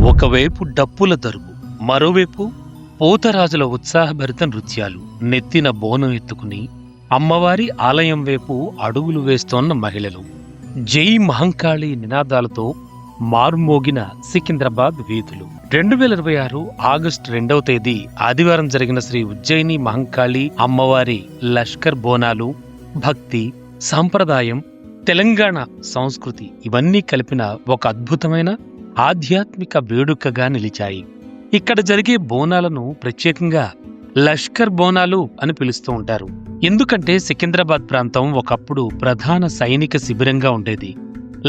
ఒకవైపు డప్పుల దరువు, మరోవైపు పోతరాజుల ఉత్సాహభరిత నృత్యాలు. నెత్తిన బోనం ఎత్తుకుని అమ్మవారి ఆలయం వైపు అడుగులు వేస్తోన్న మహిళలు. జై మహంకాళి నినాదాలతో మారుమోగిన సికింద్రాబాద్ వీధులు. 2026 ఆగస్టు 2వ తేదీ ఆదివారం జరిగిన శ్రీ ఉజ్జయిని మహంకాళి అమ్మవారి లష్కర్ బోనాలు భక్తి, సాంప్రదాయం, తెలంగాణ సంస్కృతి ఇవన్నీ కలిపిన ఒక అద్భుతమైన ఆధ్యాత్మిక వేడుకగా నిలిచాయి. ఇక్కడ జరిగే బోనాలను ప్రత్యేకంగా లష్కర్ బోనాలు అని పిలుస్తూ ఉంటారు. ఎందుకంటే సికింద్రాబాద్ ప్రాంతం ఒకప్పుడు ప్రధాన సైనిక శిబిరంగా ఉండేది.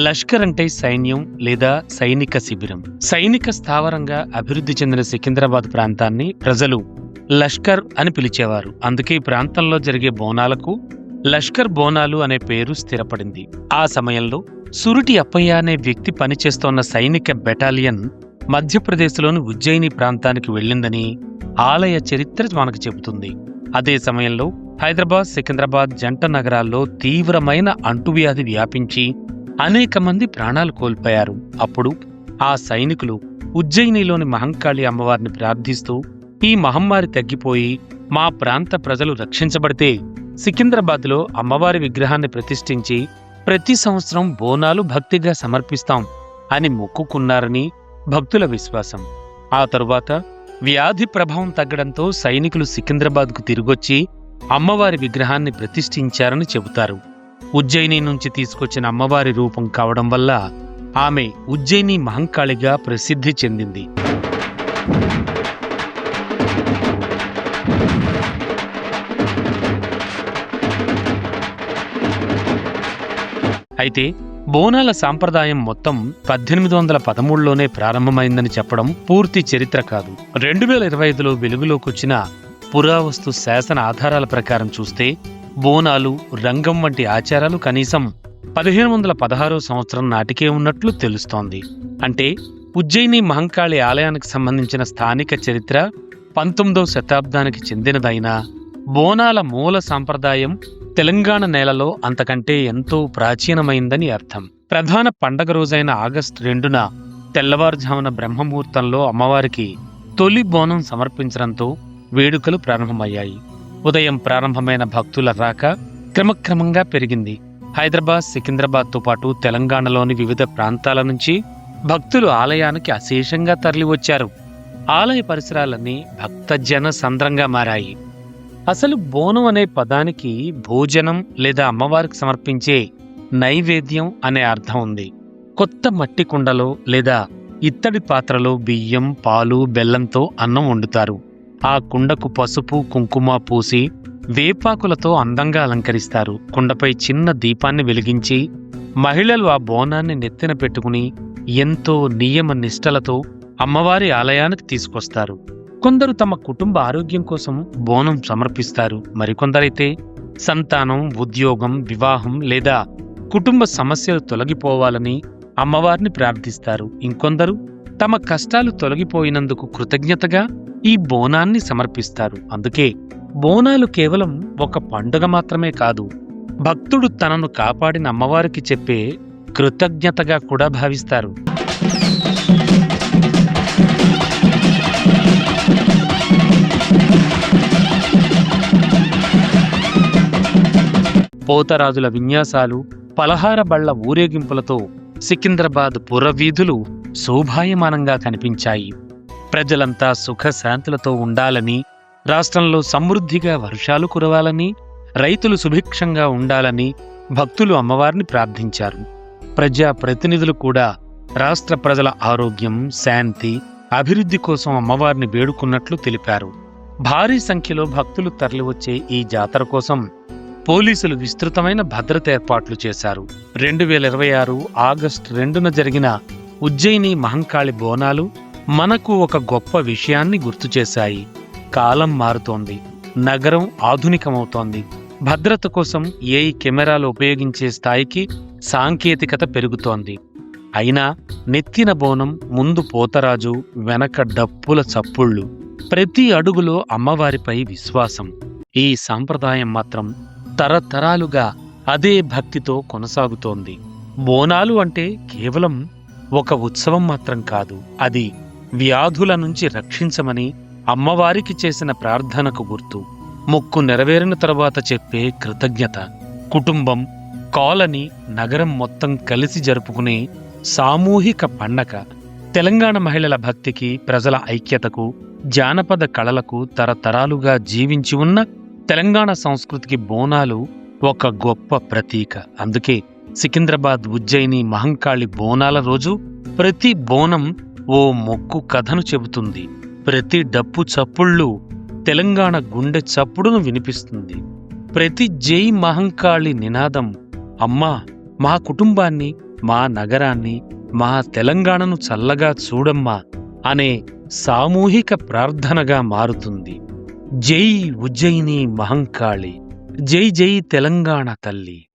లష్కర్ అంటే సైన్యం లేదా సైనిక శిబిరం. సైనిక స్థావరంగా అభివృద్ధి చెందిన సికింద్రాబాద్ ప్రాంతాన్ని ప్రజలు లష్కర్ అని పిలిచేవారు. అందుకే ఈ ప్రాంతంలో జరిగే బోనాలకు లష్కర్ బోనాలు అనే పేరు స్థిరపడింది. ఆ సమయంలో సురుటి అప్పయ్య అనే వ్యక్తి పనిచేస్తోన్న సైనిక బెటాలియన్ మధ్యప్రదేశ్లోని ఉజ్జయిని ప్రాంతానికి వెళ్ళిందని ఆలయ చరిత్ర మనకు చెబుతుంది. అదే సమయంలో హైదరాబాద్, సికింద్రాబాద్ జంట నగరాల్లో తీవ్రమైన అంటువ్యాధి వ్యాపించి అనేక మంది ప్రాణాలు కోల్పోయారు. అప్పుడు ఆ సైనికులు ఉజ్జయినిలోని మహంకాళి అమ్మవారిని ప్రార్థిస్తూ, ఈ మహమ్మారి తగ్గిపోయి మా ప్రాంత ప్రజలు రక్షించబడితే సికింద్రాబాద్లో అమ్మవారి విగ్రహాన్ని ప్రతిష్ఠించి ప్రతి సంవత్సరం బోనాలు భక్తిగా సమర్పిస్తాం అని మొక్కుకున్నారని భక్తుల విశ్వాసం. ఆ తరువాత వ్యాధి ప్రభావం తగ్గడంతో సైనికులు సికింద్రాబాద్కు తిరిగొచ్చి అమ్మవారి విగ్రహాన్ని ప్రతిష్ఠించారని చెబుతారు. ఉజ్జయిని నుంచి తీసుకొచ్చిన అమ్మవారి రూపం కావడం వల్ల ఆమె ఉజ్జయిని మహంకాళిగా ప్రసిద్ధి చెందింది. అయితే బోనాల సాంప్రదాయం మొత్తం 1813లోనే ప్రారంభమైందని చెప్పడం పూర్తి చరిత్ర కాదు. 2025లో వెలుగులోకొచ్చిన పురావస్తు శాసన ఆధారాల ప్రకారం చూస్తే బోనాలు, రంగం వంటి ఆచారాలు కనీసం 1516 సంవత్సరం నాటికే ఉన్నట్లు తెలుస్తోంది. అంటే ఉజ్జయిని మహంకాళి ఆలయానికి సంబంధించిన స్థానిక చరిత్ర 19వ శతాబ్దానికి చెందినదైనా బోనాల మూల సాంప్రదాయం తెలంగాణ నేలలో అంతకంటే ఎంతో ప్రాచీనమైందని అర్థం. ప్రధాన పండగ రోజైన ఆగస్టు 2న తెల్లవారుజామున బ్రహ్మముహూర్తంలో అమ్మవారికి తొలి బోనం సమర్పించడంతో వేడుకలు ప్రారంభమయ్యాయి. ఉదయం ప్రారంభమైన భక్తుల రాక క్రమక్రమంగా పెరిగింది. హైదరాబాద్, సికింద్రాబాద్తో పాటు తెలంగాణలోని వివిధ ప్రాంతాల నుంచి భక్తులు ఆలయానికి అశేషంగా తరలివచ్చారు. ఆలయ పరిసరాలన్నీ భక్తజన సంద్రంగా మారాయి. అసలు బోనం అనే పదానికి భోజనం లేదా అమ్మవారికి సమర్పించే నైవేద్యం అనే అర్థం ఉంది. కొత్త మట్టి కుండలో లేదా ఇత్తడి పాత్రలో బియ్యం, పాలు, బెల్లంతో అన్నం వండుతారు. ఆ కుండకు పసుపు, కుంకుమ పూసి వేపాకులతో అందంగా అలంకరిస్తారు. కుండపై చిన్న దీపాన్ని వెలిగించి మహిళలు ఆ బోనాన్ని నెత్తిన పెట్టుకుని ఎంతో నియమ నిష్టలతో అమ్మవారి ఆలయానికి తీసుకొస్తారు. కొందరు తమ కుటుంబ ఆరోగ్యం కోసం బోనం సమర్పిస్తారు. మరికొందరైతే సంతానం, ఉద్యోగం, వివాహం లేదా కుటుంబ సమస్యలు తొలగిపోవాలని అమ్మవారిని ప్రార్థిస్తారు. ఇంకొందరు తమ కష్టాలు తొలగిపోయినందుకు కృతజ్ఞతగా ఈ బోనాన్ని సమర్పిస్తారు. అందుకే బోనాలు కేవలం ఒక పండుగ మాత్రమే కాదు, భక్తుడు తనను కాపాడిన అమ్మవారికి చెప్పే కృతజ్ఞతగా కూడా భావిస్తారు. పోతరాజుల విన్యాసాలు, పలహార బళ్ల ఊరేగింపులతో సికింద్రాబాద్ పురవీధులు శోభాయమానంగా కనిపించాయి. ప్రజలంతా సుఖశాంతులతో ఉండాలని, రాష్ట్రంలో సమృద్ధిగా వర్షాలు కురవాలని, రైతులు సుభిక్షంగా ఉండాలని భక్తులు అమ్మవారిని ప్రార్థించారు. ప్రజా ప్రతినిధులు కూడా రాష్ట్ర ప్రజల ఆరోగ్యం, శాంతి, అభివృద్ధి కోసం అమ్మవారిని వేడుకున్నట్లు తెలిపారు. భారీ సంఖ్యలో భక్తులు తరలివచ్చే ఈ జాతర కోసం పోలీసులు విస్తృతమైన భద్రత ఏర్పాట్లు చేశారు. 2026 ఆగస్టు 2న జరిగిన ఉజ్జయిని మహంకాళి బోనాలు మనకు ఒక గొప్ప విషయాన్ని గుర్తు చేశాయి. కాలం మారుతోంది, నగరం ఆధునికమవుతోంది. భద్రత కోసం ఏఐ కెమెరాలు ఉపయోగించే స్థాయికి సాంకేతికత పెరుగుతోంది. అయినా నెత్తిన బోనం, ముందు పోతరాజు, వెనక డప్పుల చప్పుళ్ళు, ప్రతి అడుగులో అమ్మవారిపై విశ్వాసం. ఈ సాంప్రదాయం మాత్రం తరతరాలుగా అదే భక్తితో కొనసాగుతోంది. బోనాలు అంటే కేవలం ఒక ఉత్సవం మాత్రం కాదు, అది వ్యాధుల నుంచి రక్షించమని అమ్మవారికి చేసిన ప్రార్థనకు గుర్తు. మొక్కు నెరవేరిన తరువాత చెప్పే కృతజ్ఞత. కుటుంబం, కాలనీ, నగరం మొత్తం కలిసి జరుపుకునే సామూహిక పండగ. తెలంగాణ మహిళల భక్తికి, ప్రజల ఐక్యతకు, జానపద కళలకు తరతరాలుగా జీవించి ఉన్న తెలంగాణ సంస్కృతికి బోనాలు ఒక గొప్ప ప్రతీక. అందుకే సికింద్రాబాద్, ఉజ్జయిని, మహంకాళి బోనాల రోజు ప్రతి బోనం ఓ మొక్కు కథను చెబుతుంది. ప్రతి డప్పు చప్పుళ్ళు తెలంగాణ గుండె చప్పుడును వినిపిస్తుంది. ప్రతి జై మహంకాళి నినాదం అమ్మా మా కుటుంబాన్ని, మా నగరాన్ని, మా తెలంగాణను చల్లగా చూడమ్మా అనే సామూహిక ప్రార్థనగా మారుతుంది. జై ఉజ్జయిని మహంకాళి, జై జై తెలంగాణ తల్లి.